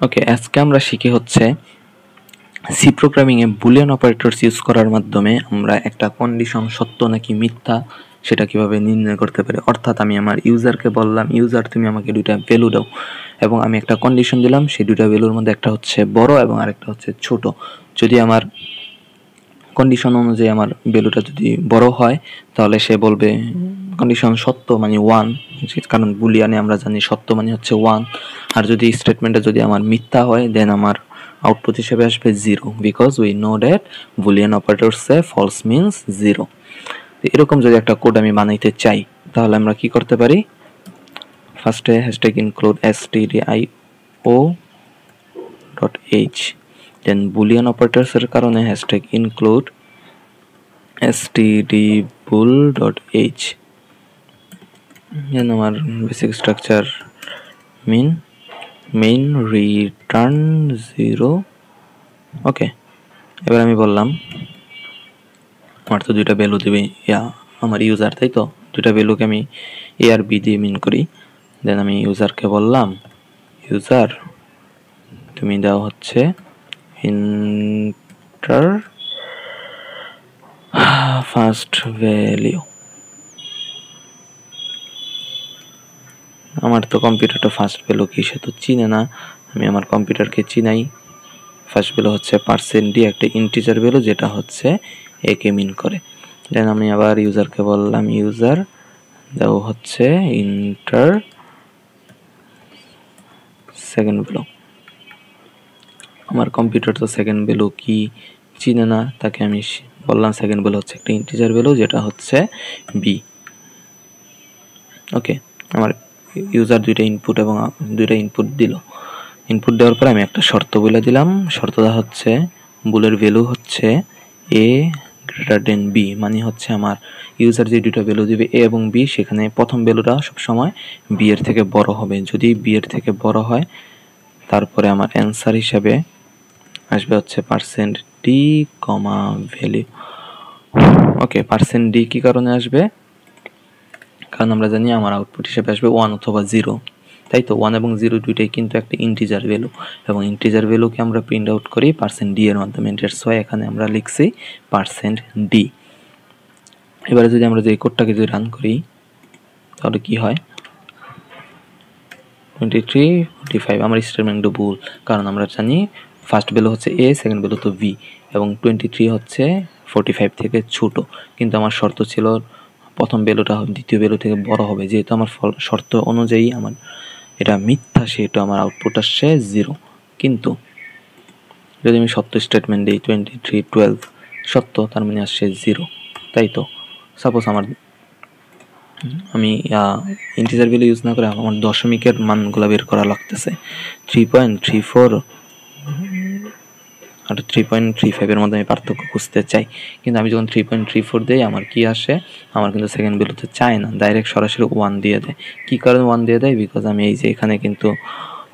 ওকে, আজকে আমরা শিখি হচ্ছে সি প্রোগ্রামিং এ বুলিয়ান অপারেটরস ইউজ করার মাধ্যমে আমরা একটা কন্ডিশন সত্য নাকি মিথ্যা সেটা কিভাবে নির্ণয় করতে পারি। অর্থাৎ আমি আমার ইউজারকে বললাম, ইউজার তুমি আমাকে দুইটা ভ্যালু দাও, এবং আমি একটা কন্ডিশন দিলাম, সেই দুইটা ভ্যালুর মধ্যে একটা হচ্ছে বড় এবং আরেকটা হচ্ছে ছোট। যদি আমার কন্ডিশন অনুযায়ী আমার ভ্যালুটা যদি বড় হয় তাহলে সে বলবে কন্ডিশন সত্য মানে 1, কারণ বুলিয়ানে আমরা জানি সত্য মানে হচ্ছে 1। আর যদি স্টেটমেন্টটা যদি আমার মিথ্যা হয় দেন আমার আউটপুট হিসেবে আসবে 0, because we know that boolean অপারেটরসে ফলস মিন্স 0। এরকম যদি একটা কোড আমি বানাইতে চাই তাহলে আমরা কি করতে পারি, ফার্স্টে হ্যাশট্যাগ ইনক্লুড stdio.h, দেন বুলিয়ান অপারেটরসের কারণে হ্যাশট্যাগ ইনক্লুড stdbool.h, দেন আমার বেসিক স্ট্রাকচার মেইন রিটার্ন 0। ওকে, এবার আমি বললাম আমার তো দুইটা ভ্যালু দেবে আমার ইউজার, তাই তো দুইটা ভ্যালুকে আমি এ আর বি দিয়ে মিন করি। দেন আমি ইউজারকে বললাম, ইউজার তুমি দাও হচ্ছে ইন্টার ফার্স্ট ভ্যালু। আমার তো কম্পিউটারটা ফার্স্ট ভ্যালু কি সে তো চিনে না, আমি আমার কম্পিউটারকে চিনাই। ফার্স্ট ভ্যালু হচ্ছে %d, একটা ইন্টিজার ভ্যালু যেটা হচ্ছে এ কে মিন করে। দেন আমি আবার ইউজারকে বললাম, ইউজার দাও হচ্ছে ইন্টার সেকেন্ড ভ্যালু। আমার কম্পিউটার তো সেকেন্ড ভ্যালু কি চিনে না, তাকে আমি বললাম সেকেন্ড ভ্যালু হচ্ছে একটা ইন্টিজার ভ্যালু যেটা হচ্ছে বি। ওকে, আমার ইউজার দুইটা ইনপুট দিল। ইনপুট দেওয়ার পরে আমি একটা শর্ত বলে দিলাম, শর্তটা হচ্ছে বুলের ভ্যালু হচ্ছে এ গ্রেটার দেন বি, মানে হচ্ছে আমার ইউজার যে দুটো ভ্যালু দিবে এ এবং বি, সেখানে প্রথম ভ্যালুটা সবসময় বি এর থেকে বড় হবে। যদি বি এর থেকে বড় হয় তারপরে আমার অ্যান্সার হিসাবে আসবে হচ্ছে %d, ভ্যালু। ওকে, %d কি কারণে আসবে, কারণ আমরা জানি আমার আউটপুট হিসেবে আসবে 1 অথবা 0, তাই তো 1 এবং 0 দুইটাই কিন্তু একটা ইন্টিজার ভ্যালু, এবং ইন্টিজার ভ্যালুকে আমরা প্রিন্ট আউট করি %d এর মাধ্যমে। দ্যাটস ওয়াই এখানে আমরা লিখছি %d। এবারে যদি আমরা যে কোডটাকে যদি রান করি তাহলে কি হয়, 23, 45 আমার স্টেটমেন্টটা ভুল, কারণ আমরা জানি ফার্স্ট ভ্যালু হচ্ছে এ, সেকেন্ড ভ্যালু তো ভি, এবং 23 হচ্ছে 45 থেকে ছোট, কিন্তু আমার শর্ত ছিল প্রথম ভ্যালুটা দ্বিতীয় ভ্যালু থেকে বড় হবে। যেহেতু আমার শর্ত অনুযায়ী আমার এটা মিথ্যা, সেহেতু আমার আউটপুট আসছে 0। কিন্তু যদি আমি সত্য স্টেটমেন্ট দিই 23, 12 সত্য, তার মানে আসছে 0, তাই তো। সাপোজ আমি ইন্টিজার ভ্যালু ইউজ না করে আমার দশমিকের মানগুলো বের করা লাগতেছে, 3.34 আর 3.35 এর মধ্যে আমি পার্থক্য খুঁজতে চাই, কিন্তু আমি যখন 3.34 দিই আমার কি আসে, আমার কিন্তু সেকেন্ড ভ্যালুতে চায় না, ডাইরেক্ট সরাসরি 1 দিয়ে দেয়। কি কারণে 1 দিয়ে দেয়, বিকজ আমি এই যে এখানে কিন্তু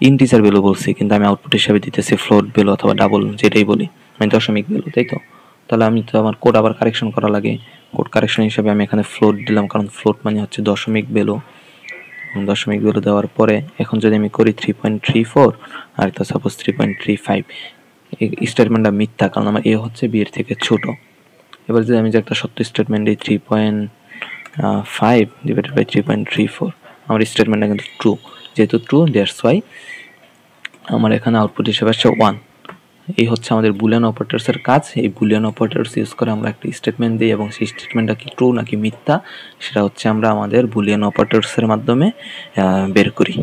ইন্টিজার ভ্যালু বলছি, কিন্তু আমি আউটপুট হিসেবে দিতেছি ফ্লোট ভ্যালু অথবা ডাবল, যেটাই বলি মানে দশমিক ভ্যালু, তাই তো। তাহলে আমি তো আমার কোড আবার কারেকশন করা লাগে, কোড কারেকশন হিসেবে আমি এখানে ফ্লোট দিলাম, কারণ ফ্লোট মানে হচ্ছে দশমিক ভ্যালু। দশমিক ভ্যালু দেওয়ার পরে এখন যদি আমি করি 3.34 আর এটা সাপোজ 3.35, এই স্টেটমেন্টটা মিথ্যা, কারণ আমার এ হচ্ছে বি এর থেকে ছোট। এবার যদি আমি যে একটা সত্য স্টেটমেন্ট দিই 3.5 ডিভাইডেড বাই 3.34, আমার স্টেটমেন্টটা কিন্তু ট্রু। যেহেতু ট্রু, দ্যাটস ওয়াই আমার এখানে আউটপুট হিসেবে আসছে 1। এই হচ্ছে আমাদের বুলিয়ান অপারেটরসের কাজ। এই বুলিয়ান অপারেটরস ইউজ করে আমরা একটা স্টেটমেন্ট দিই, এবং সেই স্টেটমেন্টটা কি ট্রু নাকি মিথ্যা সেটা হচ্ছে আমরা আমাদের বুলিয়ান অপারেটরসের মাধ্যমে বের করি।